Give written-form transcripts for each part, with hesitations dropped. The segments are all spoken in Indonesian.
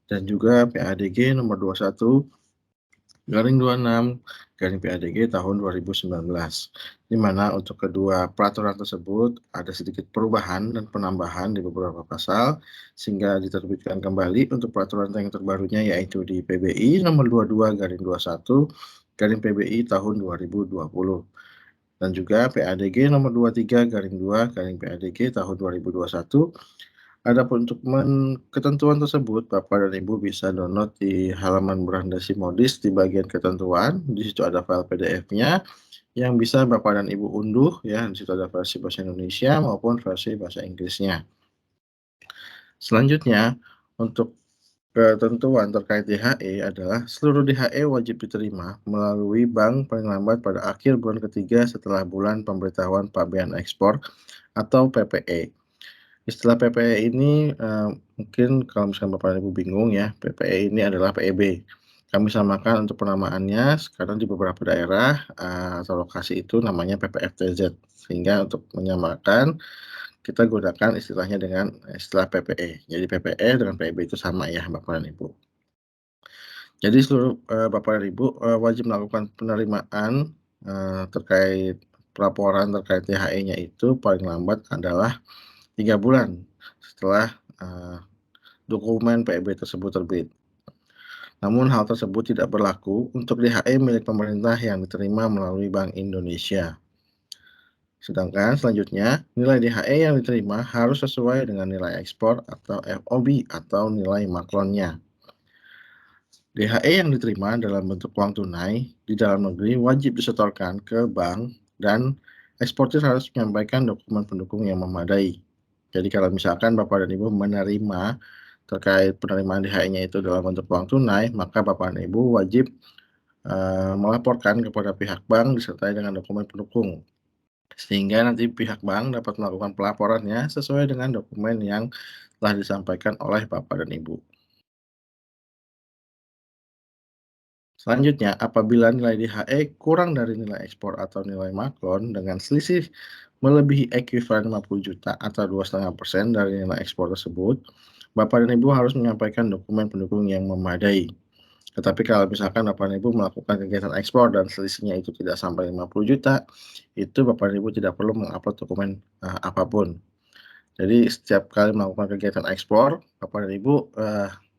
dan juga PADG nomor 21/26/PADG tahun 2019. Di mana untuk kedua peraturan tersebut ada sedikit perubahan dan penambahan di beberapa pasal sehingga diterbitkan kembali untuk peraturan yang terbarunya yaitu di PBI nomor 22/21/PBI tahun 2020 dan juga PADG nomor 23/2/PADG tahun 2021. Adapun untuk ketentuan tersebut, Bapak dan Ibu bisa download di halaman Berandasi Modis di bagian ketentuan. Di situ ada file PDF-nya yang bisa Bapak dan Ibu unduh ya. Di situ ada versi bahasa Indonesia maupun versi bahasa Inggrisnya. Selanjutnya, untuk ketentuan terkait DHE adalah seluruh DHE wajib diterima melalui bank paling lambat pada akhir bulan ketiga setelah bulan pemberitahuan pabean ekspor atau PPE. Istilah PPE ini mungkin kalau misalkan Bapak dan Ibu bingung ya, PPE ini adalah PEB. Kami samakan untuk penamaannya sekarang di beberapa daerah atau lokasi itu namanya PPFTZ. Sehingga untuk menyamakan kita gunakan istilahnya dengan istilah PPE. Jadi PPE dengan PEB itu sama ya Bapak dan Ibu. Jadi seluruh Bapak dan Ibu wajib melakukan penerimaan terkait pelaporan terkait THE-nya itu paling lambat adalah 3 bulan setelah dokumen PEB tersebut terbit. Namun hal tersebut tidak berlaku untuk DHE milik pemerintah yang diterima melalui Bank Indonesia. Sedangkan selanjutnya, nilai DHE yang diterima harus sesuai dengan nilai ekspor atau FOB atau nilai makronnya. DHE yang diterima dalam bentuk uang tunai di dalam negeri wajib disetorkan ke bank dan eksportir harus menyampaikan dokumen pendukung yang memadai. Jadi kalau misalkan Bapak dan Ibu menerima terkait penerimaan DHE-nya itu dalam bentuk uang tunai, maka Bapak dan Ibu wajib melaporkan kepada pihak bank disertai dengan dokumen pendukung. Sehingga nanti pihak bank dapat melakukan pelaporannya sesuai dengan dokumen yang telah disampaikan oleh Bapak dan Ibu. Selanjutnya, apabila nilai DHE kurang dari nilai ekspor atau nilai makron dengan selisih melebihi ekuivalen 50 juta atau 2,5% dari nilai ekspor tersebut, Bapak dan Ibu harus menyampaikan dokumen pendukung yang memadai. Tetapi kalau misalkan Bapak dan Ibu melakukan kegiatan ekspor dan selisihnya itu tidak sampai 50 juta, itu Bapak dan Ibu tidak perlu mengupload dokumen apapun. Jadi setiap kali melakukan kegiatan ekspor, Bapak dan Ibu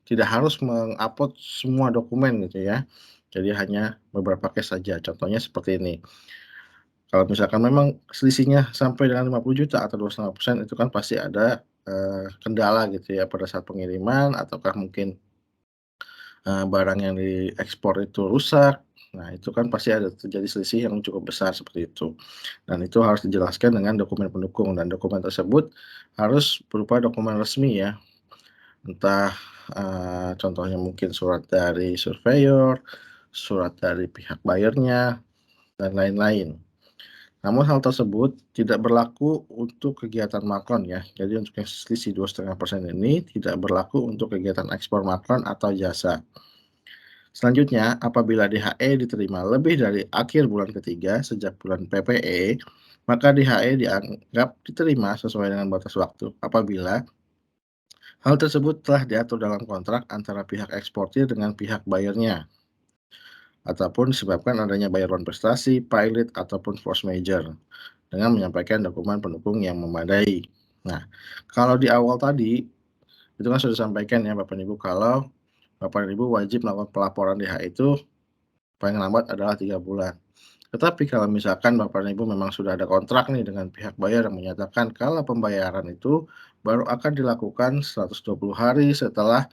tidak harus mengupload semua dokumen gitu ya. Jadi hanya beberapa case saja. Contohnya seperti ini. Kalau misalkan memang selisihnya sampai dengan 50 juta atau 2,5% itu kan pasti ada kendala gitu ya pada saat pengiriman ataukah mungkin barang yang diekspor itu rusak. Nah, itu kan pasti ada terjadi selisih yang cukup besar seperti itu. Dan itu harus dijelaskan dengan dokumen pendukung dan dokumen tersebut harus berupa dokumen resmi ya. Entah contohnya mungkin surat dari surveyor, surat dari pihak buyernya, dan lain-lain. Namun hal tersebut tidak berlaku untuk kegiatan makron ya. Jadi untuk yang selisih 2,5% ini tidak berlaku untuk kegiatan ekspor makron atau jasa. Selanjutnya, apabila DHE diterima lebih dari akhir bulan ketiga sejak bulan PPE, maka DHE dianggap diterima sesuai dengan batas waktu apabila hal tersebut telah diatur dalam kontrak antara pihak eksportir dengan pihak buyernya ataupun disebabkan adanya bayaran prestasi, pilot, ataupun force major dengan menyampaikan dokumen pendukung yang memadai. Nah, kalau di awal tadi, itu kan sudah disampaikan ya Bapak dan Ibu kalau Bapak dan Ibu wajib melakukan pelaporan DHE itu paling lambat adalah 3 bulan. Tetapi kalau misalkan Bapak dan Ibu memang sudah ada kontrak nih dengan pihak bayar yang menyatakan kalau pembayaran itu baru akan dilakukan 120 hari setelah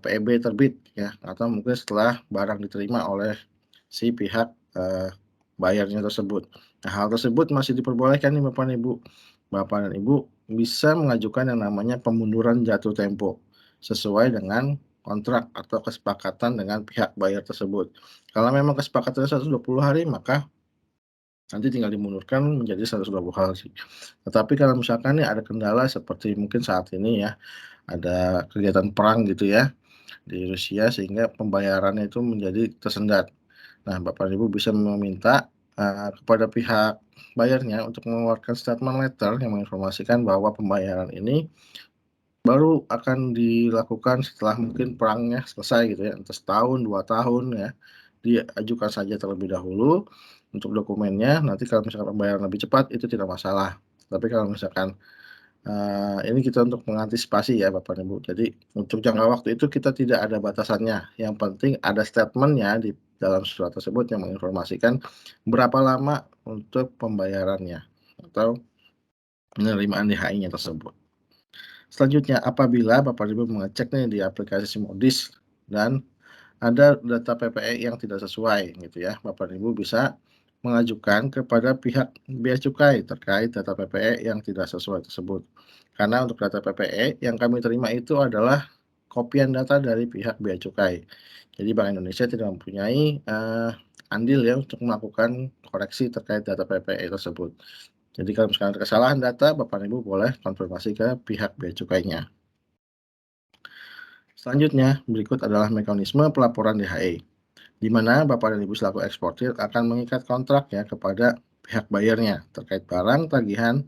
PEB terbit ya, atau mungkin setelah barang diterima oleh si pihak bayarnya tersebut. Nah, hal tersebut masih diperbolehkan nih Bapak dan Ibu. Bapak dan Ibu bisa mengajukan yang namanya pemunduran jatuh tempo sesuai dengan kontrak atau kesepakatan dengan pihak bayar tersebut. Kalau memang kesepakatannya 120 hari, maka nanti tinggal dimundurkan menjadi 120 hari. Tetapi kalau misalkan nih ada kendala seperti mungkin saat ini ya, ada kegiatan perang gitu ya di Rusia sehingga pembayarannya itu menjadi tersendat. Nah, Bapak dan Ibu bisa meminta kepada pihak bayarnya untuk mengeluarkan statement letter yang menginformasikan bahwa pembayaran ini baru akan dilakukan setelah mungkin perangnya selesai gitu ya, entah setahun, 2 tahun ya. Diajukan saja terlebih dahulu untuk dokumennya, nanti kalau misalkan pembayaran lebih cepat itu tidak masalah. Tapi kalau misalkan, ini kita untuk mengantisipasi ya Bapak dan Ibu. Jadi untuk jangka waktu itu kita tidak ada batasannya, yang penting ada statement-nya di dalam surat tersebut yang menginformasikan berapa lama untuk pembayarannya atau penerimaan DHI-nya tersebut. Selanjutnya, apabila Bapak Ibu mengecek nih di aplikasi Simodis dan ada data PPE yang tidak sesuai gitu ya, Bapak Ibu bisa mengajukan kepada pihak bea cukai terkait data PPE yang tidak sesuai tersebut. Karena untuk data PPE yang kami terima itu adalah kopian data dari pihak bea cukai. Jadi Bank Indonesia tidak mempunyai, andil ya untuk melakukan koreksi terkait data PPE tersebut. Jadi kalau misalkan ada kesalahan data, Bapak Ibu boleh konfirmasi ke pihak bea cukainya. Selanjutnya, berikut adalah mekanisme pelaporan DHE, di mana Bapak dan Ibu selaku eksportir akan mengikat kontrak ya kepada pihak bayarnya terkait barang tagihan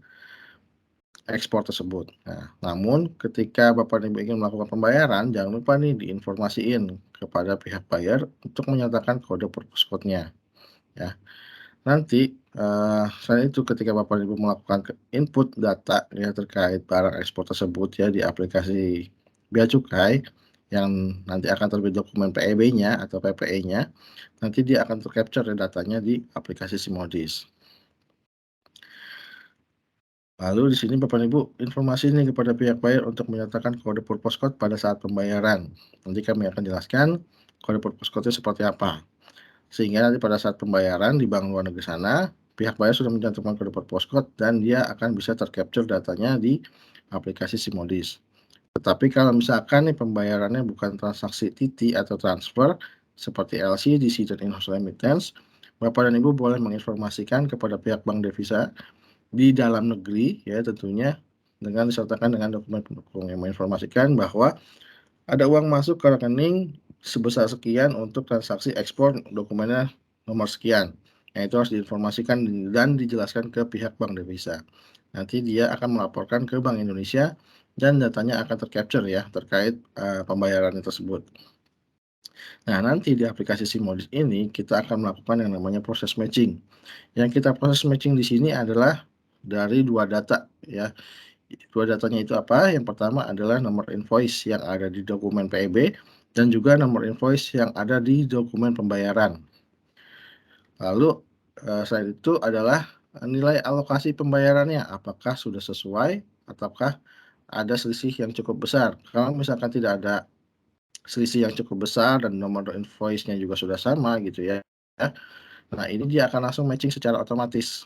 ekspor tersebut. Nah, namun ketika Bapak dan Ibu ingin melakukan pembayaran, jangan lupa nih diinformasiin kepada pihak bayar untuk menyatakan kode purpose code-nya ya. Nanti, selain itu ketika Bapak dan Ibu melakukan input data ya terkait barang ekspor tersebut ya di aplikasi bea cukai, yang nanti akan terbit dokumen PEB-nya atau PPE-nya, nanti dia akan ter-capture ya datanya di aplikasi Simodis. Lalu di sini Bapak dan Ibu informasi nih kepada pihak bayar untuk menyatakan kode purpose code pada saat pembayaran. Nanti kami akan jelaskan kode purpose code-nya seperti apa. Sehingga nanti pada saat pembayaran di bank luar negeri sana, pihak bayar sudah mencantumkan kode purpose code dan dia akan bisa ter-capture datanya di aplikasi Simodis. Tetapi kalau misalkan nih pembayarannya bukan transaksi TT atau transfer seperti LC, DC, dan in-house remittance, Bapak dan Ibu boleh menginformasikan kepada pihak bank devisa di dalam negeri ya tentunya dengan disertakan dengan dokumen pendukung yang menginformasikan bahwa ada uang masuk ke rekening sebesar sekian untuk transaksi ekspor dokumennya nomor sekian. Nah, itu harus diinformasikan dan dijelaskan ke pihak bank devisa. Nanti dia akan melaporkan ke Bank Indonesia dan datanya akan ter-capture ya terkait, pembayaran tersebut. Nah, nanti di aplikasi Simodis ini kita akan melakukan yang namanya proses matching. Yang kita proses matching di sini adalah dari 2 data ya. 2 datanya itu apa? Yang pertama adalah nomor invoice yang ada di dokumen PEB dan juga nomor invoice yang ada di dokumen pembayaran. Lalu, selain itu adalah, nilai alokasi pembayarannya, apakah sudah sesuai ataukah ada selisih yang cukup besar. Kalau misalkan tidak ada selisih yang cukup besar dan nomor invoice-nya juga sudah sama gitu ya, nah ini dia akan langsung matching secara otomatis.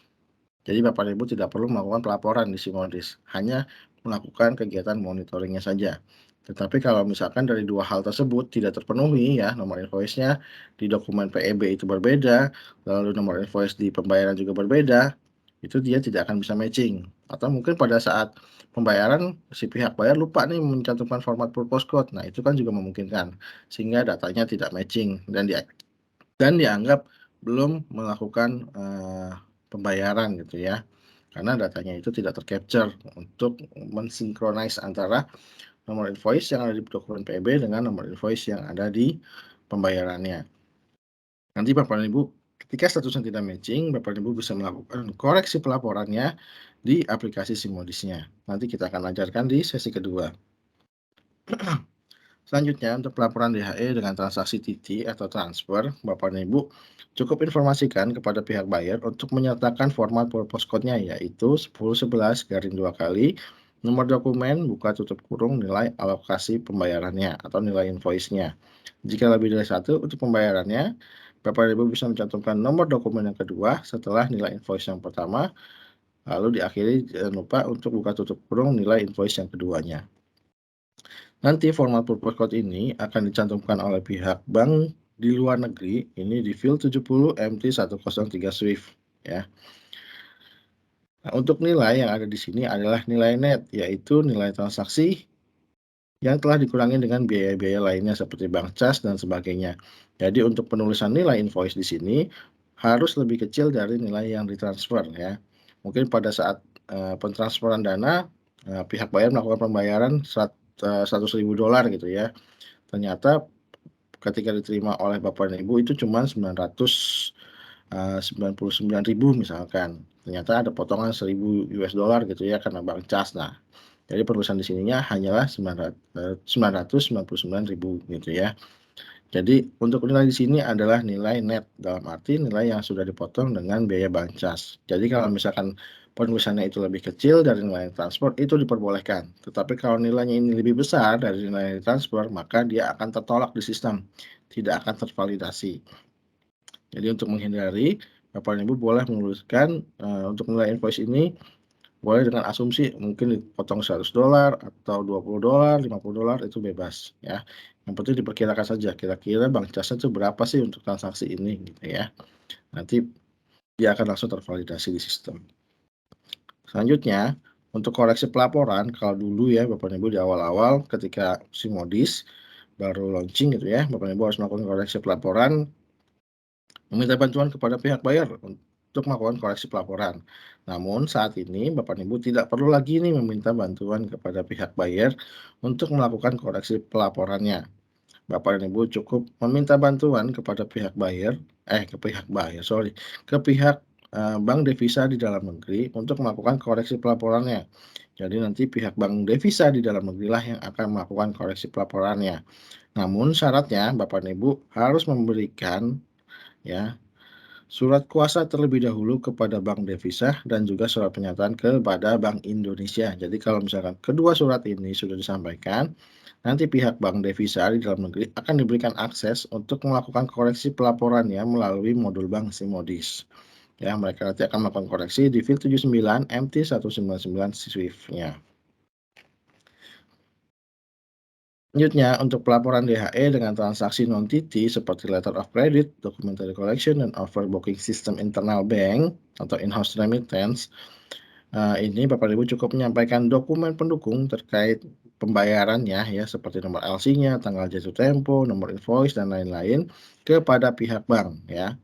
Jadi Bapak dan Ibu tidak perlu melakukan pelaporan di Simodis, hanya melakukan kegiatan monitoringnya saja. Tetapi kalau misalkan dari 2 hal tersebut tidak terpenuhi ya, nomor invoice-nya di dokumen PEB itu berbeda, lalu nomor invoice di pembayaran juga berbeda, itu dia tidak akan bisa matching. Atau mungkin pada saat pembayaran si pihak bayar lupa nih mencantumkan format purpose code. Nah, itu kan juga memungkinkan, sehingga datanya tidak matching dan dianggap belum melakukan, pembayaran gitu ya, karena datanya itu tidak ter-capture untuk mensinkronize antara nomor invoice yang ada di dokumen PEB dengan nomor invoice yang ada di pembayarannya. Nanti Bapak dan Ibu, ketika statusnya tidak matching, Bapak dan Ibu bisa melakukan koreksi pelaporannya di aplikasi Simodisnya. Nanti kita akan ajarkan di sesi kedua. Selanjutnya, untuk pelaporan DHE dengan transaksi TT atau transfer, Bapak dan Ibu cukup informasikan kepada pihak bayar untuk menyertakan format purpose code-nya yaitu 1011 garing 2 kali, nomor dokumen buka tutup kurung nilai alokasi pembayarannya atau nilai invoice-nya. Jika lebih dari satu untuk pembayarannya, Bapak dan Ibu bisa mencantumkan nomor dokumen yang kedua setelah nilai invoice yang pertama, lalu diakhiri jangan lupa untuk buka tutup kurung nilai invoice yang keduanya. Nanti format purpose code ini akan dicantumkan oleh pihak bank di luar negeri, ini di field 70 MT103 Swift ya. Nah, untuk nilai yang ada di sini adalah nilai net, yaitu nilai transaksi yang telah dikurangi dengan biaya-biaya lainnya seperti bank cas dan sebagainya. Jadi untuk penulisan nilai invoice di sini harus lebih kecil dari nilai yang ditransfer ya. Mungkin pada saat, pentransferan dana pihak buyer melakukan pembayaran $100.000 gitu ya. Ternyata ketika diterima oleh bapak dan ibu itu cuma 999.000 misalkan. Ternyata ada potongan $1.000 gitu ya karena bank cas. Nah, jadi perusahaan di sininya hanyalah 999.000 gitu ya. Jadi untuk nilai di sini adalah nilai net, dalam arti nilai yang sudah dipotong dengan biaya bank cas. Jadi kalau misalkan penulisannya itu lebih kecil dari nilai transfer itu diperbolehkan. Tetapi kalau nilainya ini lebih besar dari nilai transfer, maka dia akan tertolak di sistem, tidak akan tervalidasi. Jadi untuk menghindari, Bapak dan Ibu boleh menuliskan, untuk nilai invoice ini boleh dengan asumsi mungkin dipotong $100 atau $20, $50 itu bebas ya. Yang penting diperkirakan saja kira-kira bank casnya itu berapa sih untuk transaksi ini gitu ya. Nanti dia akan langsung tervalidasi di sistem. Selanjutnya, untuk koreksi pelaporan kalau dulu ya Bapak dan Ibu di awal-awal ketika si Modis baru launching gitu ya, Bapak dan Ibu harus melakukan koreksi pelaporan, meminta bantuan kepada pihak bayar untuk melakukan koreksi pelaporan. Namun saat ini Bapak dan Ibu tidak perlu lagi nih meminta bantuan kepada pihak bayar untuk melakukan koreksi pelaporannya. Bapak dan Ibu cukup meminta bantuan kepada ke pihak bank devisa di dalam negeri untuk melakukan koreksi pelaporannya. Jadi nanti pihak bank devisa di dalam negerilah yang akan melakukan koreksi pelaporannya. Namun syaratnya Bapak dan Ibu harus memberikan ya surat kuasa terlebih dahulu kepada bank devisa dan juga surat pernyataan kepada Bank Indonesia. Jadi kalau misalkan kedua surat ini sudah disampaikan, nanti pihak bank devisa di dalam negeri akan diberikan akses untuk melakukan koreksi pelaporannya melalui modul bank Simodis. Ya, mereka nanti akan melakukan koreksi di fil 79 MT199 Swift-nya. Selanjutnya, untuk pelaporan DHE dengan transaksi non-TT seperti letter of credit, documentary collection, dan overbooking sistem internal bank atau in-house remittance, ini Bapak Ibu cukup menyampaikan dokumen pendukung terkait pembayarannya ya, seperti nomor LC-nya, tanggal jatuh tempo, nomor invoice, dan lain-lain kepada pihak bank ya.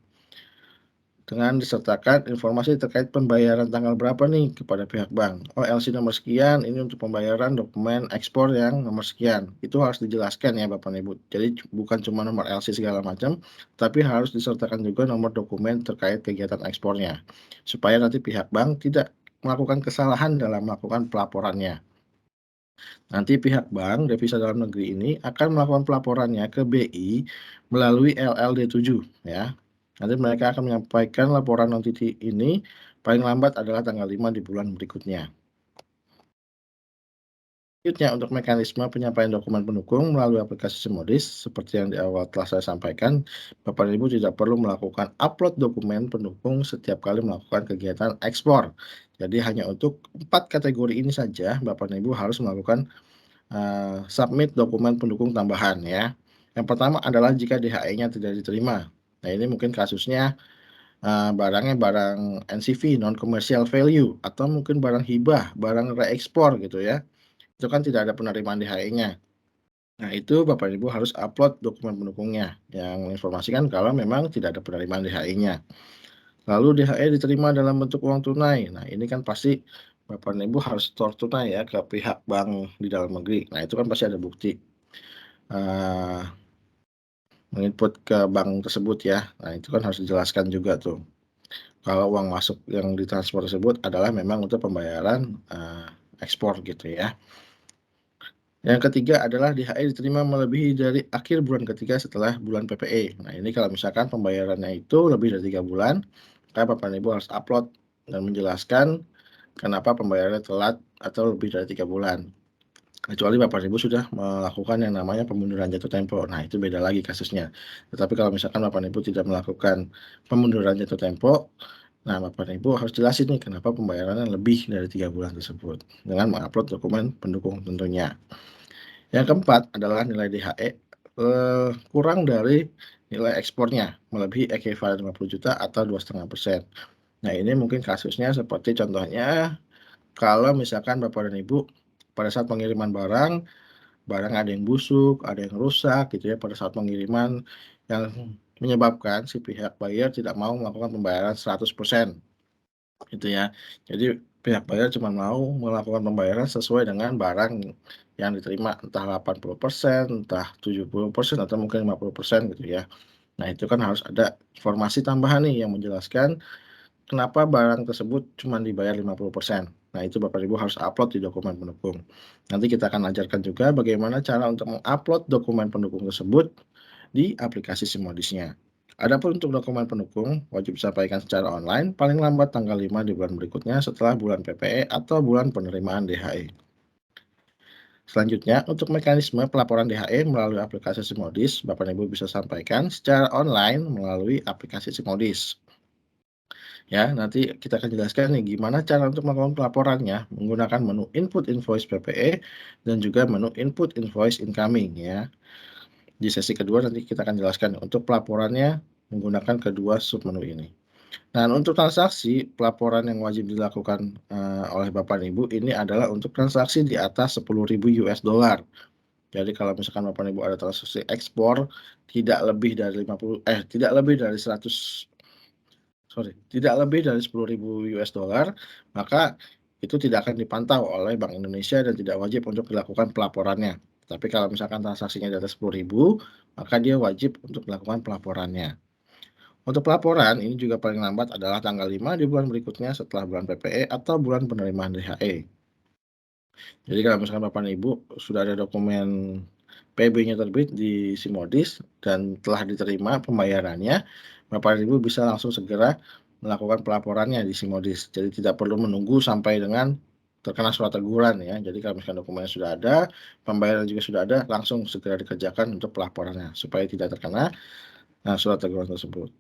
Dengan disertakan informasi terkait pembayaran tanggal berapa nih kepada pihak bank. Oh, LC nomor sekian, ini untuk pembayaran dokumen ekspor yang nomor sekian. Itu harus dijelaskan ya Bapak Ibu. Jadi bukan cuma nomor LC segala macam, tapi harus disertakan juga nomor dokumen terkait kegiatan ekspornya. Supaya nanti pihak bank tidak melakukan kesalahan dalam melakukan pelaporannya. Nanti pihak bank devisa dalam negeri ini akan melakukan pelaporannya ke BI melalui LLD7 ya. Nanti mereka akan menyampaikan laporan non-TT ini paling lambat adalah tanggal 5 di bulan berikutnya. Selanjutnya untuk mekanisme penyampaian dokumen pendukung melalui aplikasi Simodis, seperti yang di awal telah saya sampaikan, Bapak dan Ibu tidak perlu melakukan upload dokumen pendukung setiap kali melakukan kegiatan ekspor. Jadi hanya untuk 4 kategori ini saja Bapak dan Ibu harus melakukan submit dokumen pendukung tambahan ya. Yang pertama adalah jika DHE-nya tidak diterima. Nah ini mungkin kasusnya, barangnya barang NCV, non commercial value, atau mungkin barang hibah, barang reekspor gitu ya. Itu kan tidak ada penerimaan DHE-nya. Nah itu Bapak Ibu harus upload dokumen pendukungnya yang menginformasikan kalau memang tidak ada penerimaan DHE-nya. Lalu DHE diterima dalam bentuk uang tunai. Nah ini kan pasti Bapak dan Ibu harus store tunai ya ke pihak bank di dalam negeri. Nah itu kan pasti ada bukti, eee, menginput ke bank tersebut ya. Nah itu kan harus dijelaskan juga tuh, kalau uang masuk yang ditransfer tersebut adalah memang untuk pembayaran, ekspor gitu ya. Yang ketiga adalah DHE diterima melebihi dari akhir bulan ketiga setelah bulan PPE. Nah ini kalau misalkan pembayarannya itu lebih dari 3 bulan, maka Bapak dan Ibu harus upload dan menjelaskan kenapa pembayarannya telat atau lebih dari 3 bulan. Kecuali Bapak Ibu sudah melakukan yang namanya pemunduran jatuh tempo. Nah, itu beda lagi kasusnya. Tetapi kalau misalkan Bapak Ibu tidak melakukan pemunduran jatuh tempo, nah Bapak Ibu harus jelasin nih kenapa pembayarannya lebih dari 3 bulan tersebut, dengan mengupload dokumen pendukung tentunya. Yang keempat adalah nilai DHE, kurang dari nilai ekspornya, melebihi ekuivalen 50 juta atau 2,5%. Nah, ini mungkin kasusnya seperti contohnya kalau misalkan Bapak dan Ibu pada saat pengiriman barang, barang ada yang busuk, ada yang rusak gitu ya pada saat pengiriman, yang menyebabkan si pihak buyer tidak mau melakukan pembayaran 100% gitu ya. Jadi Pihak bayar cuma mau melakukan pembayaran sesuai dengan barang yang diterima, entah 80%, entah 70%, atau mungkin 50% gitu ya. Nah, itu kan harus ada informasi tambahan nih yang menjelaskan kenapa barang tersebut cuma dibayar 50%. Nah, itu Bapak Ibu harus upload di dokumen pendukung. Nanti kita akan ajarkan juga bagaimana cara untuk mengupload dokumen pendukung tersebut di aplikasi Simodisnya. Adapun untuk dokumen pendukung, wajib disampaikan secara online paling lambat tanggal 5 di bulan berikutnya setelah bulan PPE atau bulan penerimaan DHE. Selanjutnya, untuk mekanisme pelaporan DHE melalui aplikasi Simodis, Bapak dan Ibu bisa sampaikan secara online melalui aplikasi Simodis. Ya, nanti kita akan jelaskan nih gimana cara untuk melakukan pelaporannya menggunakan menu input invoice PPE dan juga menu input invoice incoming ya. Di sesi kedua nanti kita akan jelaskan untuk pelaporannya menggunakan kedua submenu ini. Nah, untuk transaksi pelaporan yang wajib dilakukan oleh Bapak dan Ibu ini adalah untuk transaksi di atas 10.000 US dollar. Jadi kalau misalkan Bapak dan Ibu ada transaksi ekspor tidak lebih dari 100 sorry, tidak lebih dari 10.000 US dollar, maka itu tidak akan dipantau oleh Bank Indonesia dan tidak wajib untuk dilakukan pelaporannya. Tapi kalau misalkan transaksinya di atas 10.000, maka dia wajib untuk melakukan pelaporannya. Untuk pelaporan, ini juga paling lambat adalah tanggal 5 di bulan berikutnya setelah bulan PPE atau bulan penerimaan DHE. Jadi kalau misalkan Bapak dan Ibu sudah ada dokumen PB-nya terbit di Simodis dan telah diterima pembayarannya, Bapak dan Ibu bisa langsung segera melakukan pelaporannya di Simodis. Jadi tidak perlu menunggu sampai dengan terkena surat teguran ya. Jadi kalau misalkan dokumennya sudah ada, pembayaran juga sudah ada, langsung segera dikerjakan untuk pelaporannya supaya tidak terkena surat teguran tersebut.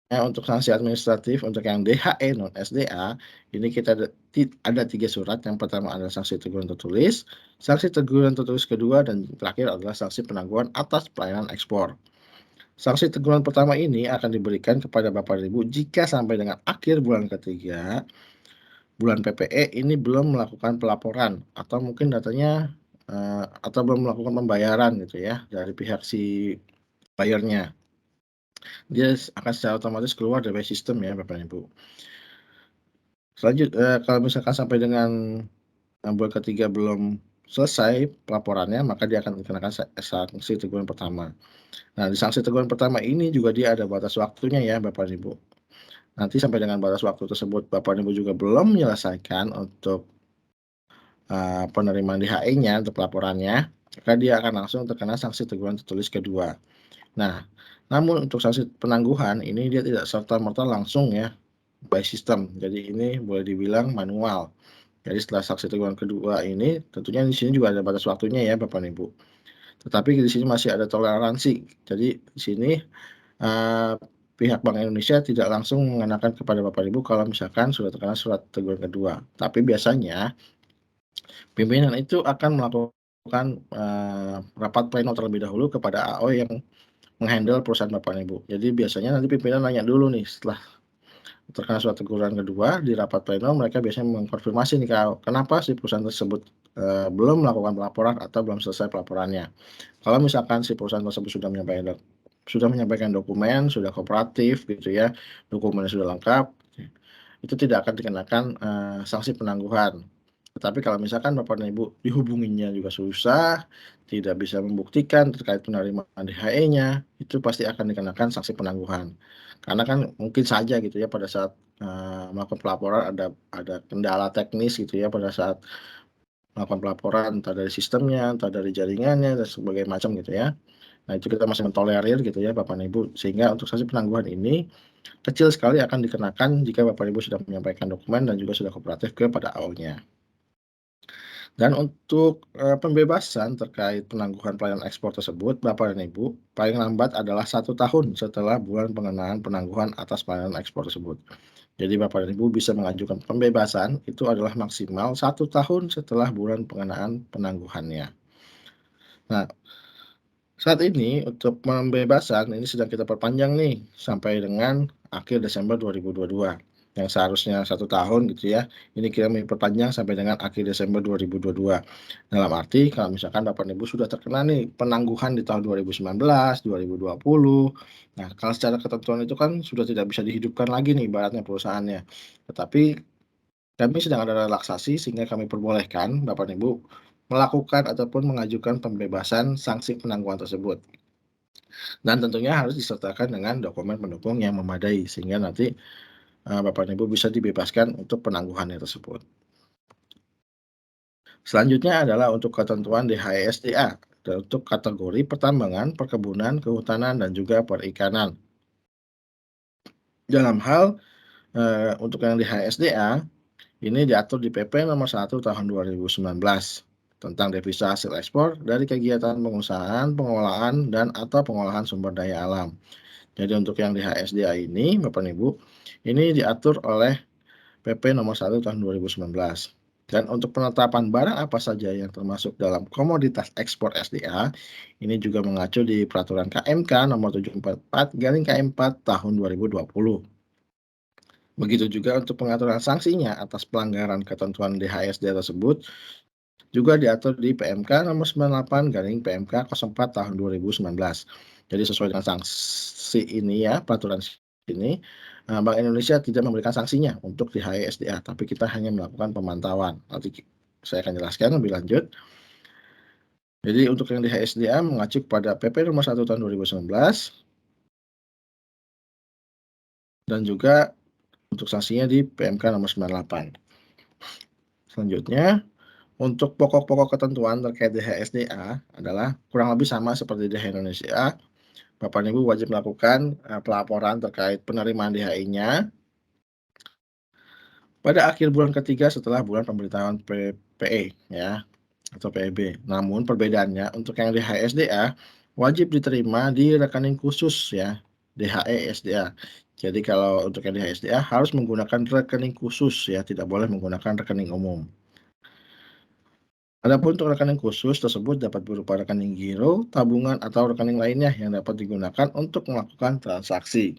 Nah, untuk sanksi administratif untuk yang DHE non SDA, ini kita ada 3 surat. Yang pertama adalah sanksi teguran tertulis, sanksi teguran tertulis kedua, dan terakhir adalah sanksi penangguhan atas pelayanan ekspor. Sanksi teguran pertama ini akan diberikan kepada Bapak dan Ibu jika sampai dengan akhir bulan ketiga, bulan PPE ini belum melakukan pelaporan atau mungkin datanya, atau belum melakukan pembayaran gitu ya dari pihak si buyernya. Dia akan secara otomatis keluar dari sistem ya Bapak dan Ibu. Kalau misalkan sampai dengan, bulan ketiga belum selesai pelaporannya, maka dia akan dikenakan sanksi teguran pertama. Nah, di sanksi teguran pertama ini juga dia ada batas waktunya ya, Bapak dan Ibu. Nanti sampai dengan batas waktu tersebut Bapak dan Ibu juga belum menyelesaikan untuk, penerimaan DHE-nya untuk pelaporannya, maka dia akan langsung terkena sanksi teguran tertulis kedua. Nah, namun untuk sanksi penangguhan ini dia tidak serta-merta langsung ya, by system. Jadi ini boleh dibilang manual. Jadi setelah saksi teguran kedua ini, tentunya di sini juga ada batas waktunya ya Bapak dan Ibu. Tetapi di sini masih ada toleransi. Jadi di sini, eee, pihak Bank Indonesia tidak langsung mengenakan kepada Bapak dan Ibu kalau misalkan sudah terkena surat teguran kedua. Tapi biasanya pimpinan itu akan melakukan, rapat pleno terlebih dahulu kepada AO yang meng-handle perusahaan Bapak dan Ibu. Jadi biasanya nanti pimpinan nanya dulu nih setelah terkena surat teguran kedua di rapat pleno mereka biasanya mengkonfirmasi nih kenapa si perusahaan tersebut, belum melakukan pelaporan atau belum selesai pelaporannya. Kalau misalkan si perusahaan tersebut sudah menyampaikan dokumen, sudah kooperatif gitu ya, dokumennya sudah lengkap, itu tidak akan dikenakan, sanksi penangguhan. Tetapi kalau misalkan Bapak dan Ibu dihubunginya juga susah, tidak bisa membuktikan terkait penerimaan DHE-nya, itu pasti akan dikenakan sanksi penangguhan. Karena kan mungkin saja gitu ya pada saat, melakukan pelaporan ada kendala teknis gitu ya pada saat melakukan pelaporan, entah dari sistemnya, entah dari jaringannya, dan sebagainya macam gitu ya. Nah, itu kita masih mentolerir gitu ya Bapak dan Ibu, sehingga untuk sanksi penangguhan ini kecil sekali akan dikenakan jika Bapak Ibu sudah menyampaikan dokumen dan juga sudah kooperatif kepada AO-nya. Dan untuk, pembebasan terkait penangguhan pelayanan ekspor tersebut, Bapak dan Ibu, paling lambat adalah 1 tahun setelah bulan pengenaan penangguhan atas pelayanan ekspor tersebut. Jadi Bapak dan Ibu bisa mengajukan pembebasan itu adalah maksimal 1 tahun setelah bulan pengenaan penangguhannya. Nah, saat ini untuk pembebasan ini sedang kita perpanjang nih sampai dengan akhir Desember 2022. yang seharusnya 1 tahun gitu ya, ini kami perpanjang sampai dengan akhir Desember 2022. Dalam arti kalau misalkan Bapak dan Ibu sudah terkena nih penangguhan di tahun 2019, 2020, nah kalau secara ketentuan itu kan sudah tidak bisa dihidupkan lagi nih ibaratnya perusahaannya. Tetapi kami sedang ada relaksasi sehingga kami perbolehkan Bapak dan Ibu melakukan ataupun mengajukan pembebasan sanksi penangguhan tersebut. Dan tentunya harus disertakan dengan dokumen pendukung yang memadai sehingga nanti, Bapak dan Ibu bisa dibebaskan untuk penangguhannya tersebut. Selanjutnya adalah untuk ketentuan DHESDA dan untuk kategori pertambangan, perkebunan, kehutanan, dan juga perikanan. Dalam hal, untuk yang DHESDA ini diatur di PP Nomor 1 Tahun 2019 tentang devisa hasil ekspor dari kegiatan pengusahaan, pengelolaan, dan atau pengolahan sumber daya alam. Jadi untuk yang di HSDA ini, Bapak dan Ibu, ini diatur oleh PP Nomor 1 Tahun 2019. Dan untuk penetapan barang apa saja yang termasuk dalam komoditas ekspor SDA, ini juga mengacu di Peraturan KMK Nomor 744 garing KM4 Tahun 2020. Begitu juga untuk pengaturan sanksinya atas pelanggaran ketentuan DHSD tersebut juga diatur di PMK nomor 98 garing PMK 04 tahun 2019. Jadi sesuai dengan sanksi ini ya, peraturan ini, Bank Indonesia tidak memberikan sanksinya untuk di HESDA, tapi kita hanya melakukan pemantauan. Nanti saya akan jelaskan lebih lanjut. Jadi untuk yang di HESDA mengacu pada PP nomor 1 tahun 2019 dan juga untuk sanksinya di PMK nomor 98. Selanjutnya, untuk pokok-pokok ketentuan terkait DHSDA adalah kurang lebih sama seperti di Indonesia. Bapak dan Ibu wajib melakukan, pelaporan terkait penerimaan DHI-nya pada akhir bulan ketiga setelah bulan pemberitahuan PPE ya, atau PEB. Namun perbedaannya untuk yang DHSDA wajib diterima di rekening khusus ya, DHE-SDA. Jadi kalau untuk yang DHSDA harus menggunakan rekening khusus ya, tidak boleh menggunakan rekening umum. Adapun untuk rekening khusus tersebut dapat berupa rekening giro, tabungan, atau rekening lainnya yang dapat digunakan untuk melakukan transaksi.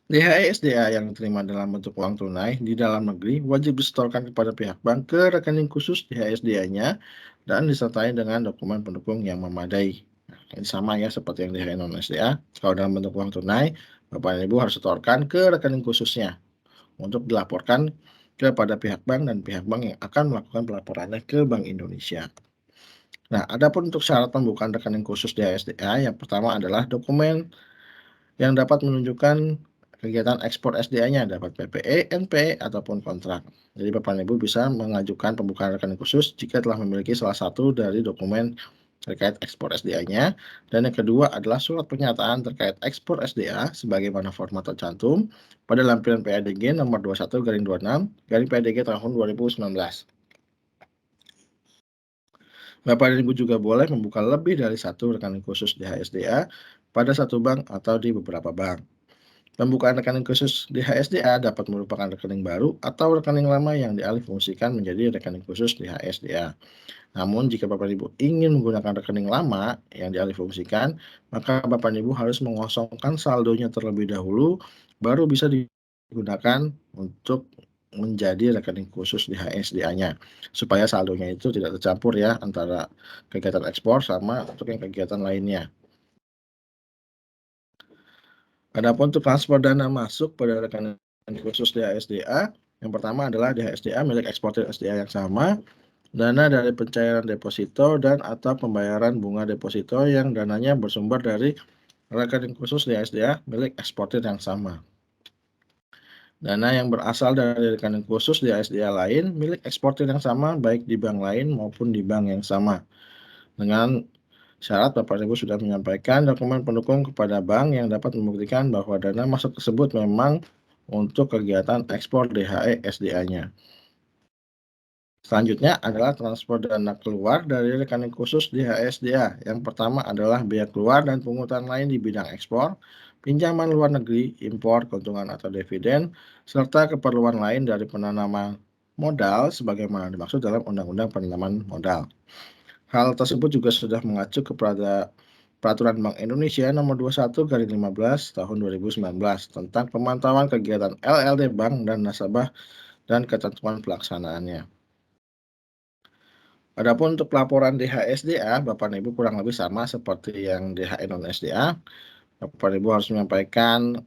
DHE/SDA yang diterima dalam bentuk uang tunai di dalam negeri wajib disetorkan kepada pihak bank ke rekening khusus DHE/SDA-nya dan disertai dengan dokumen pendukung yang memadai. Nah, ini sama ya seperti yang DHE non-SDA. Kalau dalam bentuk uang tunai, Bapak dan Ibu harus setorkan ke rekening khususnya untuk dilaporkan kepada pihak bank dan pihak bank yang akan melakukan pelaporannya ke Bank Indonesia. Nah, adapun untuk syarat pembukaan rekening khusus di HSDA, yang pertama adalah dokumen yang dapat menunjukkan kegiatan ekspor SDA-nya, dapat PPE, NPE, ataupun kontrak. Jadi Bapak dan Ibu bisa mengajukan pembukaan rekening khusus jika telah memiliki salah satu dari dokumen terkait ekspor SDA-nya. Dan yang kedua adalah surat pernyataan terkait ekspor SDA sebagaimana format tercantum pada lampiran PADG nomor 21 garing 26 garing PADG tahun 2019. Bapak dan Ibu juga boleh membuka lebih dari satu rekening khusus di HSDA pada satu bank atau di beberapa bank. Pembukaan rekening khusus di HSDA dapat merupakan rekening baru atau rekening lama yang dialihfungsikan menjadi rekening khusus di HSDA. Namun, jika Bapak dan Ibu ingin menggunakan rekening lama yang dialihfungsikan, maka Bapak dan Ibu harus mengosongkan saldonya terlebih dahulu, baru bisa digunakan untuk menjadi rekening khusus di HSDA-nya, supaya saldonya itu tidak tercampur ya antara kegiatan ekspor sama untuk yang kegiatan lainnya. Adapun untuk transfer dana masuk pada rekening khusus di HSDA, yang pertama adalah di HSDA milik eksportir SDA yang sama, dana dari pencairan deposito dan atau pembayaran bunga deposito yang dananya bersumber dari rekening khusus di HSDA milik eksportir yang sama. Dana yang berasal dari rekening khusus di HSDA lain milik eksportir yang sama baik di bank lain maupun di bank yang sama. Dengan syarat Bapak Ibu sudah menyampaikan dokumen pendukung kepada bank yang dapat membuktikan bahwa dana masuk tersebut memang untuk kegiatan ekspor DHE SDA-nya. Selanjutnya adalah transfer dana keluar dari rekening khusus DHSDA. Yang pertama adalah biaya keluar dan pungutan lain di bidang ekspor, pinjaman luar negeri, impor, keuntungan atau dividen, serta keperluan lain dari penanaman modal sebagaimana dimaksud dalam Undang-Undang Penanaman Modal. Hal tersebut juga sudah mengacu kepada Peraturan Bank Indonesia Nomor 21/15 Tahun 2019 tentang pemantauan kegiatan LLD Bank dan nasabah dan ketentuan pelaksanaannya. Adapun untuk pelaporan DHSDA, Bapak dan Ibu kurang lebih sama seperti yang DHE non SDA. Bapak dan Ibu harus menyampaikan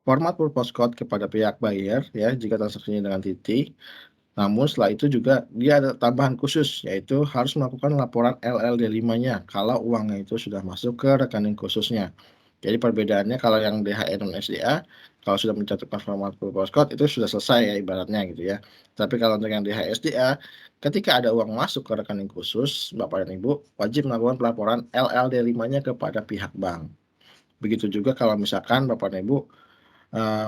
format purpose code kepada pihak buyer ya jika transaksinya dengan titik. Namun setelah itu juga dia ada tambahan khusus, yaitu harus melakukan laporan LLD5-nya kalau uangnya itu sudah masuk ke rekening khususnya. Jadi perbedaannya kalau yang DHE non SDA, kalau sudah mencantumkan format purpose code itu sudah selesai ya ibaratnya gitu ya. Tapi kalau untuk yang DHSDA, ketika ada uang masuk ke rekening khusus, Bapak dan Ibu wajib melakukan pelaporan LLD5-nya kepada pihak bank. Begitu juga kalau misalkan Bapak dan Ibu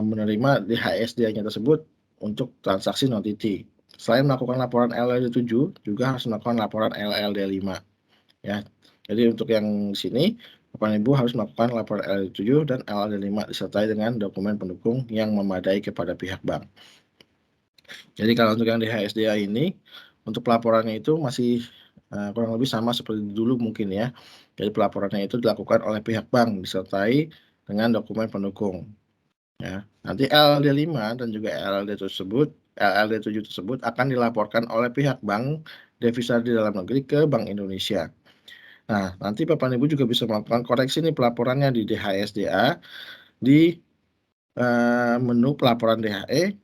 menerima DHSDA-nya tersebut untuk transaksi non TT. Selain melakukan laporan LLD7, juga harus melakukan laporan LLD5 ya. Jadi untuk yang di sini, Bapak dan Ibu harus melakukan laporan LLD7 dan LLD5 disertai dengan dokumen pendukung yang memadai kepada pihak bank. Jadi kalau untuk yang DHSDA ini, untuk pelaporannya itu masih kurang lebih sama seperti dulu mungkin ya. Jadi pelaporannya itu dilakukan oleh pihak bank disertai dengan dokumen pendukung. Ya, nanti LLD5 dan juga LLD7 tersebut akan dilaporkan oleh pihak bank devisa di dalam negeri ke Bank Indonesia. Nah, nanti Bapak dan Ibu juga bisa melakukan koreksi nih pelaporannya di DHSDA di menu pelaporan DHE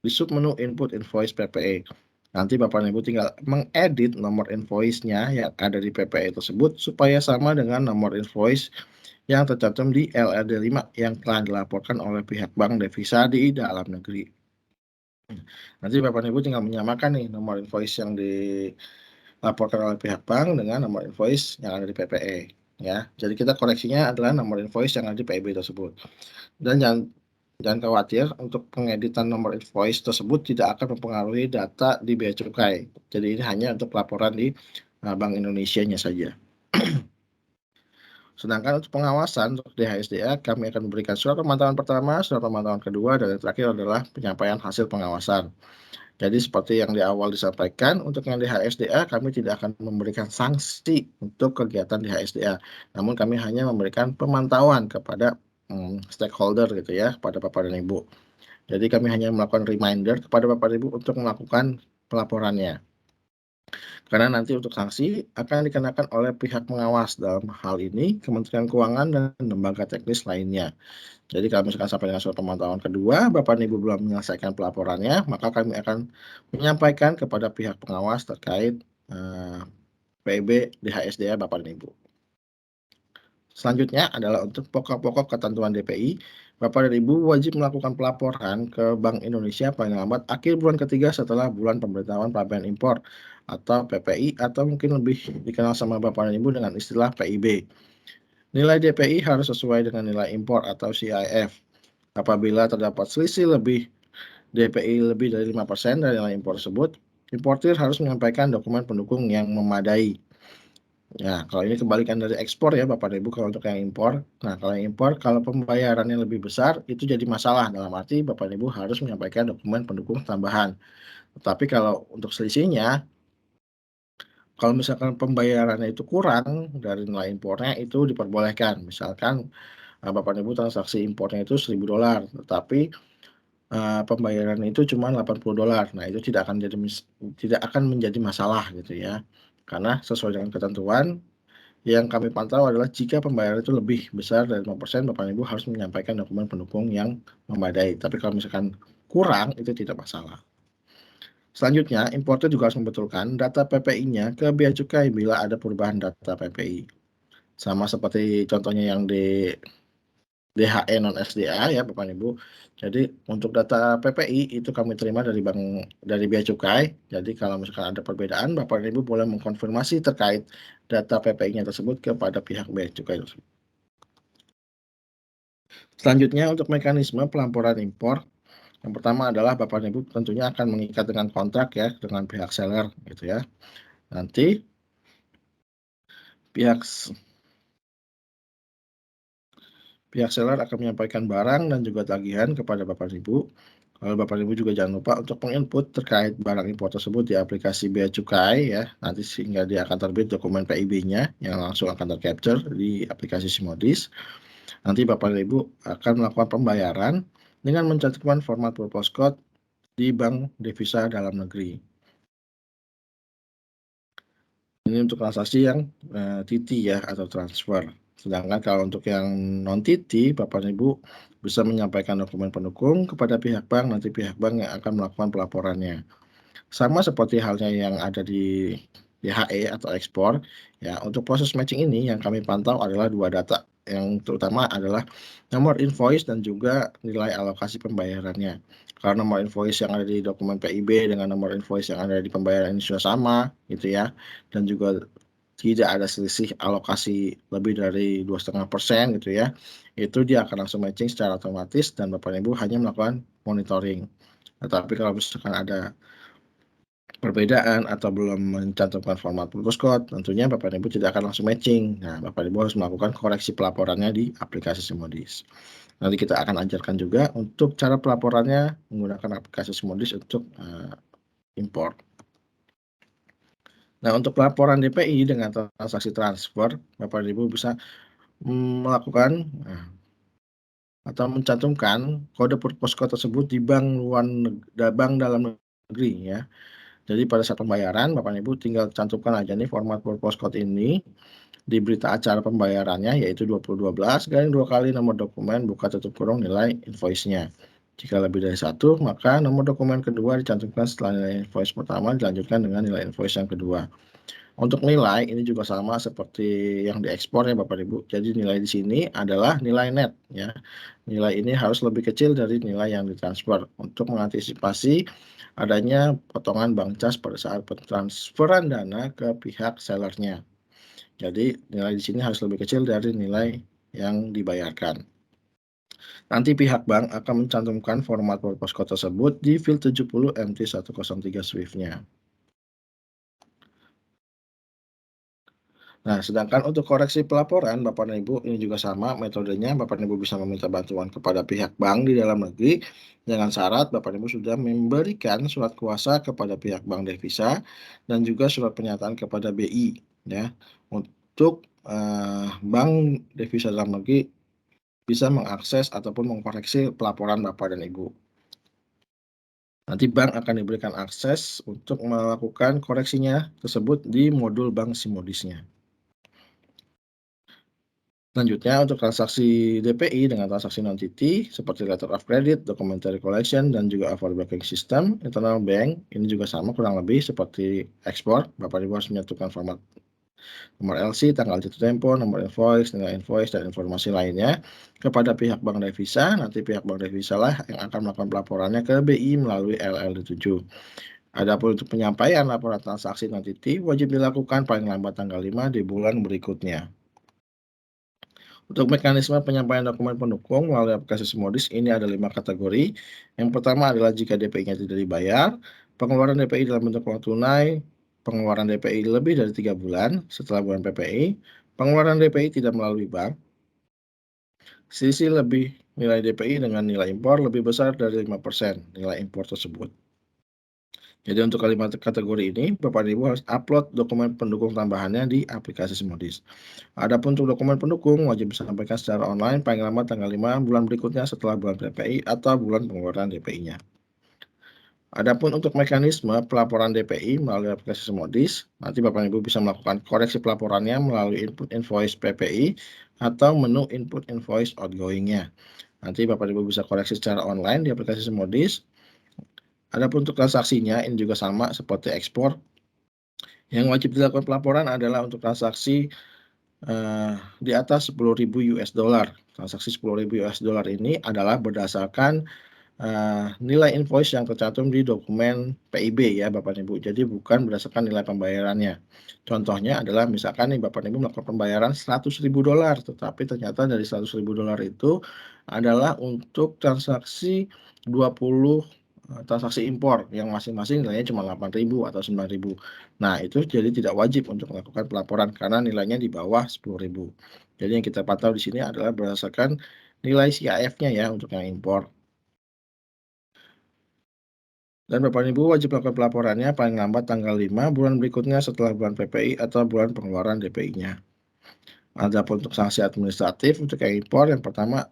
di submenu input invoice PPE. Nanti Bapak dan Ibu tinggal mengedit nomor invoice-nya yang ada di PPE tersebut supaya sama dengan nomor invoice yang tercantum di LLD5 yang telah dilaporkan oleh pihak bank devisa di dalam negeri. Nanti Bapak dan Ibu tinggal menyamakan nih nomor invoice yang dilaporkan oleh pihak bank dengan nomor invoice yang ada di PPE ya. Jadi kita koreksinya adalah nomor invoice yang ada di PIB tersebut. Dan jangan khawatir untuk pengeditan nomor invoice tersebut tidak akan mempengaruhi data di bea cukai. Jadi ini hanya untuk laporan di Bank Indonesia-nya saja. Sedangkan untuk pengawasan untuk DHSDA, kami akan memberikan surat pemantauan pertama, surat pemantauan kedua, dan yang terakhir adalah penyampaian hasil pengawasan. Jadi seperti yang di awal disampaikan, untuk yang DHSDA kami tidak akan memberikan sanksi untuk kegiatan DHSDA. Namun kami hanya memberikan pemantauan kepada stakeholder gitu ya, kepada Bapak dan Ibu. Jadi kami hanya melakukan reminder kepada Bapak dan Ibu untuk melakukan pelaporannya. Karena nanti untuk sanksi akan dikenakan oleh pihak pengawas, dalam hal ini Kementerian Keuangan dan lembaga teknis lainnya. Jadi kalau misalkan sampai dengan surat pemantauan kedua, Bapak dan Ibu belum menyelesaikan pelaporannya, maka kami akan menyampaikan kepada pihak pengawas terkait PIB DHSDA Bapak dan Ibu. Selanjutnya adalah untuk pokok-pokok ketentuan DPI, Bapak dan Ibu wajib melakukan pelaporan ke Bank Indonesia paling lambat akhir bulan ketiga setelah bulan pemberitahuan pabean impor atau PPI atau mungkin lebih dikenal sama Bapak dan Ibu dengan istilah PIB. Nilai DPI harus sesuai dengan nilai impor atau CIF. Apabila terdapat selisih DPI lebih dari 5% dari nilai impor tersebut, importir harus menyampaikan dokumen pendukung yang memadai. Ya, kalau ini kebalikan dari ekspor ya Bapak dan Ibu kalau untuk yang impor. Nah, kalau yang impor kalau pembayarannya lebih besar itu jadi masalah, dalam arti Bapak dan Ibu harus menyampaikan dokumen pendukung tambahan. Tetapi kalau untuk selisihnya, kalau misalkan pembayarannya itu kurang dari nilai impornya itu diperbolehkan. Misalkan Bapak dan Ibu transaksi impornya itu $1.000, tetapi pembayaran itu cuma $80. Nah, itu tidak akan menjadi masalah gitu ya. Karena sesuai dengan ketentuan yang kami pantau adalah jika pembayaran itu lebih besar dari 5%, Bapak dan Ibu harus menyampaikan dokumen pendukung yang memadai. Tapi kalau misalkan kurang, itu tidak masalah. Selanjutnya, importer juga harus membetulkan data PPI-nya ke bea cukai bila ada perubahan data PPI. Sama seperti contohnya yang di DHE non SDA ya Bapak dan Ibu. Jadi untuk data PPI itu kami terima dari bea cukai. Jadi kalau misalkan ada perbedaan, Bapak dan Ibu boleh mengkonfirmasi terkait data PPI-nya tersebut kepada pihak bea cukai tersebut. Selanjutnya untuk mekanisme pelamporan impor, yang pertama adalah Bapak dan Ibu tentunya akan mengikat dengan kontrak ya dengan pihak seller gitu ya. Nanti pihak pihak seller akan menyampaikan barang dan juga tagihan kepada Bapak dan Ibu. Lalu Bapak Ibu juga jangan lupa untuk menginput terkait barang impor tersebut di aplikasi Bea Cukai ya, nanti sehingga dia akan terbit dokumen PIB-nya yang langsung akan tercapture di aplikasi Simodis. Nanti Bapak Ibu akan melakukan pembayaran dengan mencantumkan format purpose code di bank devisa dalam negeri. Ini untuk transaksi yang TT ya atau transfer. Sedangkan kalau untuk yang non TT, Bapak Ibu bisa menyampaikan dokumen pendukung kepada pihak bank, nanti pihak bank yang akan melakukan pelaporannya. Sama seperti halnya yang ada di DHE atau ekspor, ya untuk proses matching ini yang kami pantau adalah dua data, yang terutama adalah nomor invoice dan juga nilai alokasi pembayarannya. Kalau nomor invoice yang ada di dokumen PIB dengan nomor invoice yang ada di pembayaran ini sudah sama gitu ya, dan juga tidak ada selisih alokasi lebih dari 2,5% gitu ya, itu dia akan langsung matching secara otomatis dan Bapak Ibu hanya melakukan monitoring. Tetapi kalau misalkan ada perbedaan atau belum mencantumkan format purpose code, tentunya Bapak Ibu tidak akan langsung matching. Nah, Bapak Ibu harus melakukan koreksi pelaporannya di aplikasi Simodis. Nanti kita akan ajarkan juga untuk cara pelaporannya menggunakan aplikasi Simodis untuk impor. Nah, untuk pelaporan DPI dengan transaksi transfer, Bapak Ibu bisa melakukan atau mencantumkan kode purpose code tersebut di bank dalam negeri ya. Jadi pada saat pembayaran Bapak Ibu tinggal cantumkan aja nih format purpose code ini di berita acara pembayarannya yaitu 2012 garing 2 kali nomor dokumen buka tutup kurung nilai invoice-nya. Jika lebih dari satu, maka nomor dokumen kedua dicantumkan setelah nilai invoice pertama dilanjutkan dengan nilai invoice yang kedua. Untuk nilai ini juga sama seperti yang diekspor ya Bapak Ibu. Jadi nilai di sini adalah nilai net ya. Nilai ini harus lebih kecil dari nilai yang ditransfer untuk mengantisipasi adanya potongan bank cas pada saat pentransferan dana ke pihak sellernya. Jadi nilai di sini harus lebih kecil dari nilai yang dibayarkan. Nanti pihak bank akan mencantumkan format purpose code tersebut di field 70 MT103 Swift-nya. Nah, sedangkan untuk koreksi pelaporan Bapak dan Ibu ini juga sama metodenya, Bapak dan Ibu bisa meminta bantuan kepada pihak bank di dalam negeri dengan syarat Bapak dan Ibu sudah memberikan surat kuasa kepada pihak bank devisa dan juga surat pernyataan kepada BI ya untuk bank devisa dalam negeri bisa mengakses ataupun mengkoreksi pelaporan Bapak dan Ibu. Nanti bank akan diberikan akses untuk melakukan koreksinya tersebut di modul bank Simodisnya. Selanjutnya untuk transaksi DPI dengan transaksi non-TT seperti letter of credit, documentary collection, dan juga over banking system, internal bank, ini juga sama kurang lebih seperti ekspor. Bapak Ibu harus menyatukan format nomor LC, tanggal jatuh tempo, nomor invoice, nilai invoice, dan informasi lainnya kepada pihak bank devisa. Nanti pihak bank devisa lah yang akan melakukan pelaporannya ke BI melalui LL7. Adapun untuk penyampaian laporan transaksi non-TT wajib dilakukan paling lambat tanggal 5 di bulan berikutnya. Untuk mekanisme penyampaian dokumen pendukung melalui aplikasi Simodis ini ada 5 kategori. Yang pertama adalah jika DPI-nya tidak dibayar, pengeluaran DPI dalam bentuk uang tunai, pengeluaran DPI lebih dari 3 bulan setelah bulan PPI, pengeluaran DPI tidak melalui bank, selisih lebih nilai DPI dengan nilai impor lebih besar dari 5% nilai impor tersebut. Jadi untuk kelima kategori ini, Bapak dan Ibu harus upload dokumen pendukung tambahannya di aplikasi Simodis. Adapun untuk dokumen pendukung wajib disampaikan secara online paling lambat tanggal 5 bulan berikutnya setelah bulan PPI atau bulan pengeluaran DPI-nya. Adapun untuk mekanisme pelaporan DPI melalui aplikasi Simodis, nanti Bapak Ibu bisa melakukan koreksi pelaporannya melalui input invoice PPI atau menu input invoice outgoing-nya. Nanti Bapak Ibu bisa koreksi secara online di aplikasi Simodis. Adapun untuk transaksinya ini juga sama seperti ekspor. Yang wajib dilakukan pelaporan adalah untuk transaksi di atas 10.000 US dollar. Transaksi 10.000 US dollar ini adalah berdasarkan nilai invoice yang tercantum di dokumen PIB ya Bapak Ibu. Jadi bukan berdasarkan nilai pembayarannya. Contohnya adalah misalkan nih Bapak Ibu melakukan pembayaran 100.000 dolar, tetapi ternyata dari 100.000 dolar itu adalah untuk transaksi 20 transaksi impor yang masing-masing nilainya cuma 8.000 atau 9.000. Nah, itu jadi tidak wajib untuk melakukan pelaporan karena nilainya di bawah 10.000. Jadi yang kita pantau di sini adalah berdasarkan nilai CAF-nya ya untuk yang impor. Dan Bapak dan Ibu wajib melakukan pelaporannya paling lambat tanggal 5 bulan berikutnya setelah bulan PPI atau bulan pengeluaran DPI-nya. Adapun untuk sanksi administratif untuk yang impor, yang pertama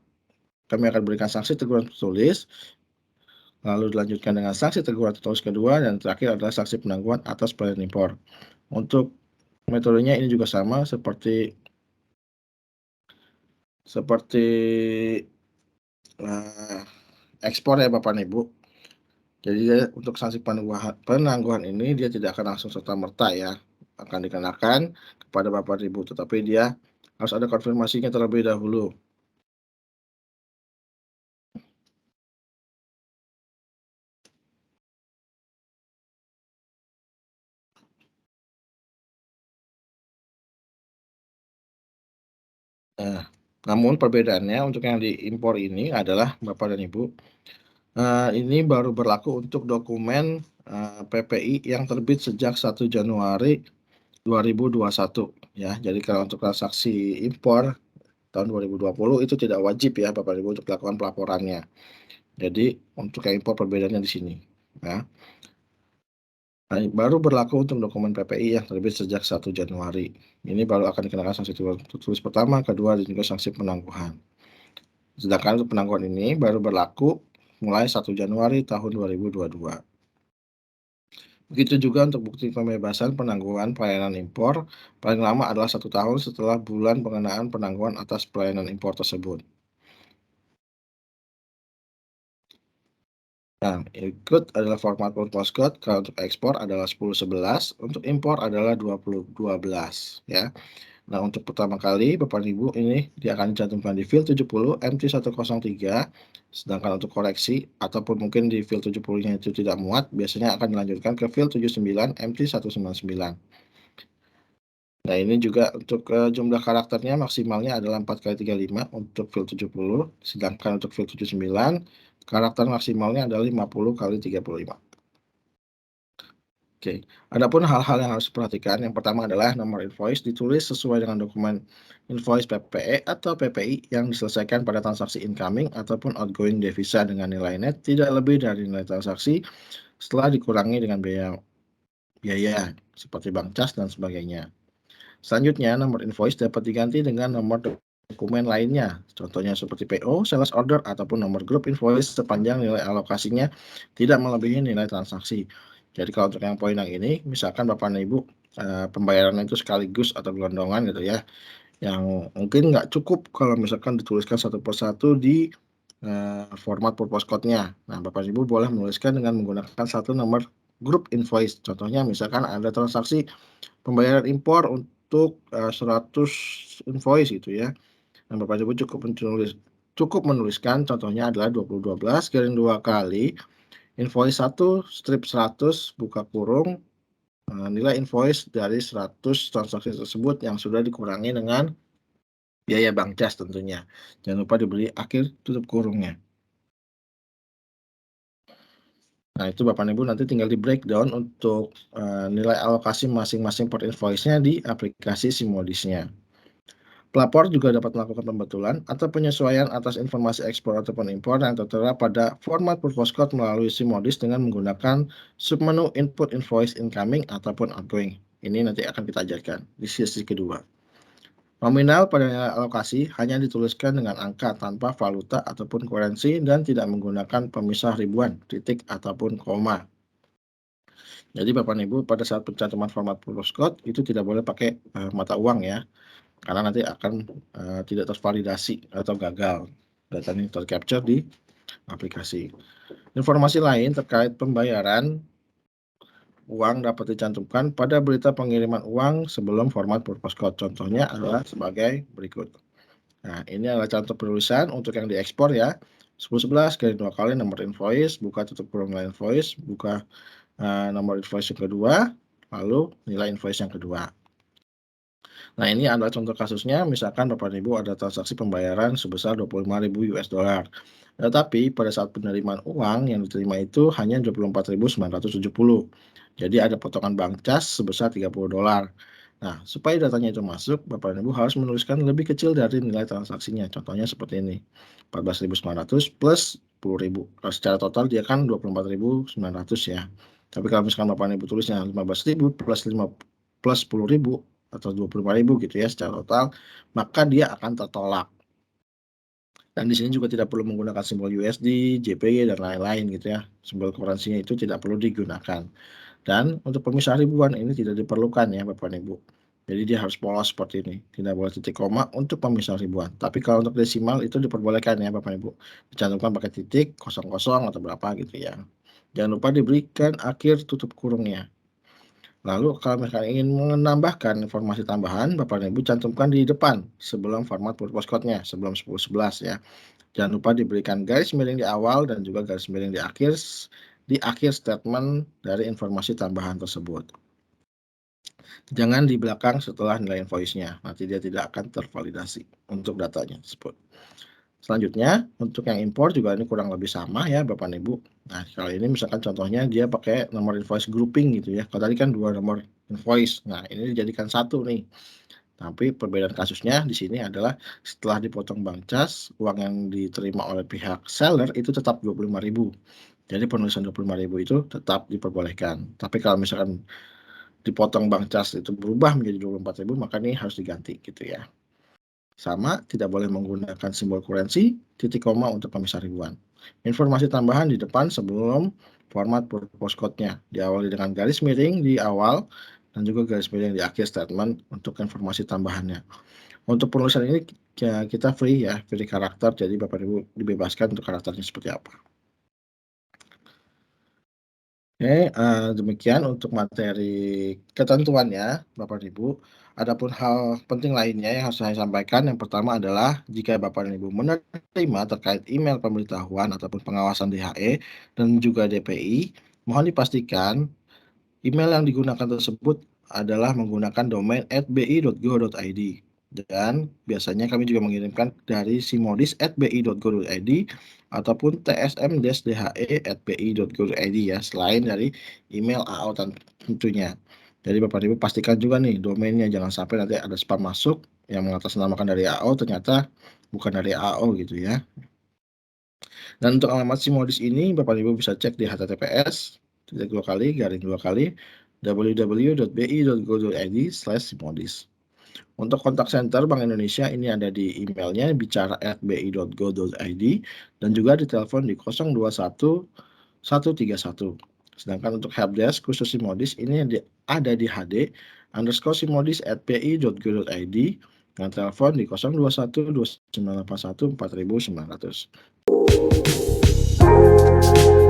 kami akan berikan sanksi teguran tertulis, lalu dilanjutkan dengan sanksi teguran tertulis kedua, dan terakhir adalah sanksi penangguhan atas pelayanan impor. Untuk metodenya ini juga sama seperti seperti eh, ekspor ya Bapak dan Ibu. Jadi untuk sanksi penangguhan ini dia tidak akan langsung serta-merta ya akan dikenakan kepada Bapak dan Ibu, tetapi dia harus ada konfirmasinya terlebih dahulu. Nah, namun perbedaannya untuk yang diimpor ini adalah Bapak dan Ibu, ini baru berlaku untuk dokumen, PPI yang terbit sejak 1 Januari 2021 ya. Jadi kalau untuk transaksi impor tahun 2020 itu tidak wajib ya Bapak dan Ibu untuk melakukan pelaporannya. Jadi untuk yang impor perbedaannya di sini, ya. Nah, baru berlaku untuk dokumen PPI yang terbit sejak 1 Januari. Ini baru akan dikenakan sanksi tertulis pertama, kedua, dan juga sanksi penangguhan. Sedangkan untuk penangguhan ini baru berlaku mulai 1 Januari tahun 2022. Begitu juga untuk bukti pembebasan penangguhan pelayanan impor, paling lama adalah 1 tahun setelah bulan pengenaan penangguhan atas pelayanan impor tersebut. Nah, ikut adalah format postcode, kalau untuk ekspor adalah 1011, untuk impor adalah 2012 ya. Nah, untuk pertama kali Bapak dan Ibu ini dia akan dicantumkan di fil 70 MT103, sedangkan untuk koreksi ataupun mungkin di fil 70-nya itu tidak muat, biasanya akan dilanjutkan ke fil 79 MT199. Nah, ini juga untuk, jumlah karakternya maksimalnya adalah 4 kali 35 untuk fil 70, sedangkan untuk fil 79 karakter maksimalnya adalah 50 kali 35. Oke, adapun hal-hal yang harus diperhatikan, yang pertama adalah nomor invoice ditulis sesuai dengan dokumen invoice PPE atau PPI yang diselesaikan pada transaksi incoming ataupun outgoing devisa dengan nilai net tidak lebih dari nilai transaksi setelah dikurangi dengan biaya biaya seperti bank cas dan sebagainya. Selanjutnya, nomor invoice dapat diganti dengan nomor dokumen lainnya, contohnya seperti PO, sales order, ataupun nomor grup invoice sepanjang nilai alokasinya tidak melebihi nilai transaksi. Jadi kalau untuk yang poin yang ini, misalkan Bapak dan Ibu, pembayaran itu sekaligus atau gelondongan gitu ya, yang mungkin nggak cukup kalau misalkan dituliskan satu persatu di, format purpose code-nya. Nah, Bapak dan Ibu boleh menuliskan dengan menggunakan satu nomor grup invoice. Contohnya misalkan ada transaksi pembayaran impor untuk, 100 invoice gitu ya. Nah, Bapak Ibu cukup menuliskan contohnya adalah 2012 garing 2 kali invoice 1 strip 100 buka kurung, nilai invoice dari 100 transaksi tersebut yang sudah dikurangi dengan biaya bank cas tentunya. Jangan lupa diberi akhir tutup kurungnya. Nah, itu Bapak Ibu nanti tinggal di-breakdown untuk, nilai alokasi masing-masing per invoice-nya di aplikasi Simodis-nya. Pelapor juga dapat melakukan pembetulan atau penyesuaian atas informasi ekspor ataupun impor yang tertera pada format purpose code melalui Simodis dengan menggunakan submenu input invoice incoming ataupun outgoing. Ini nanti akan kita ajarkan di sesi kedua. Nominal pada nilai alokasi hanya dituliskan dengan angka tanpa valuta ataupun kurensi dan tidak menggunakan pemisah ribuan, titik, ataupun koma. Jadi Bapak dan Ibu pada saat pencantuman format purpose code itu tidak boleh pakai, mata uang ya. Karena nanti akan, tidak tervalidasi atau gagal datanya tercapture di aplikasi. Informasi lain terkait pembayaran uang dapat dicantumkan pada berita pengiriman uang sebelum format purpose code. Contohnya adalah sebagai berikut. Nah, ini adalah contoh penulisan untuk yang diekspor ya. 1011 kali 2 kali nomor invoice, buka tutup kurung nilai invoice, buka, nomor invoice yang kedua, lalu nilai invoice yang kedua. Nah, ini adalah contoh kasusnya, misalkan Bapak dan Ibu ada transaksi pembayaran sebesar $25.000. Tetapi pada saat penerimaan uang yang diterima itu hanya 24.970. Jadi ada potongan bank cas sebesar $30. Nah, supaya datanya itu masuk, Bapak dan Ibu harus menuliskan lebih kecil dari nilai transaksinya. Contohnya seperti ini, 14.900 plus 10.000. Kalau secara total dia kan 24.900 ya. Tapi kalau misalkan Bapak Ibu tulisnya 15.000 plus 10.000 atau 25.000 gitu ya secara total, maka dia akan tertolak. Dan di sini juga tidak perlu menggunakan simbol USD, JPY, dan lain-lain gitu ya. Simbol currency-nya itu tidak perlu digunakan. Dan untuk pemisah ribuan ini tidak diperlukan ya Bapak dan Ibu. Jadi dia harus polos seperti ini, tidak boleh titik koma untuk pemisah ribuan. Tapi kalau untuk desimal itu diperbolehkan ya Bapak Ibu. Dicantumkan pakai titik, kosong kosong atau berapa gitu ya. Jangan lupa diberikan akhir tutup kurungnya. Lalu kalau misalkan ingin menambahkan informasi tambahan, Bapak dan Ibu cantumkan di depan sebelum format purpose code-nya, sebelum 1011 ya. Jangan lupa diberikan garis miring di awal dan juga garis miring di akhir statement dari informasi tambahan tersebut. Jangan di belakang setelah nilai invoice-nya, nanti dia tidak akan tervalidasi untuk datanya tersebut. Selanjutnya, untuk yang impor juga ini kurang lebih sama ya Bapak dan Ibu. Nah, kalau ini misalkan contohnya dia pakai nomor invoice grouping gitu ya. Kalau tadi kan 2 nomor invoice. Nah, ini dijadikan satu nih. Tapi perbedaan kasusnya di sini adalah setelah dipotong bank cas, uang yang diterima oleh pihak seller itu tetap 25.000. Jadi penulisan 25.000 itu tetap diperbolehkan. Tapi kalau misalkan dipotong bank cas itu berubah menjadi 24.000 maka ini harus diganti gitu ya. Sama, tidak boleh menggunakan simbol currency, titik koma untuk pemisah ribuan. Informasi tambahan di depan sebelum format purpose code-nya. Diawali dengan garis miring di awal dan juga garis miring di akhir statement untuk informasi tambahannya. Untuk penulisan ini kita free ya, free karakter, jadi Bapak Ibu dibebaskan untuk karakternya seperti apa. Oke, demikian untuk materi ketentuannya, Bapak dan Ibu. Adapun hal penting lainnya yang harus saya sampaikan, yang pertama adalah jika Bapak dan Ibu menerima terkait email pemberitahuan ataupun pengawasan DHE dan juga DPI, mohon dipastikan email yang digunakan tersebut adalah menggunakan domain @bi.go.id dan biasanya kami juga mengirimkan dari simodis@bi.go.id ataupun tsm-dhe@bi.go.id ya, selain dari email AO tentunya. Jadi Bapak Ibu pastikan juga nih domainnya, jangan sampai nanti ada spam masuk yang mengatasnamakan dari AO ternyata bukan dari AO gitu ya. Dan untuk alamat Simodis ini Bapak Ibu bisa cek di https www.bi.go.id/simodis. Untuk kontak center Bank Indonesia ini ada di emailnya bicara@bi.go.id dan juga di telepon di 021 131. Sedangkan untuk helpdesk khusus Simodis ini ada di hd_simodis@bi.go.id dengan telepon di 021 2981 4900.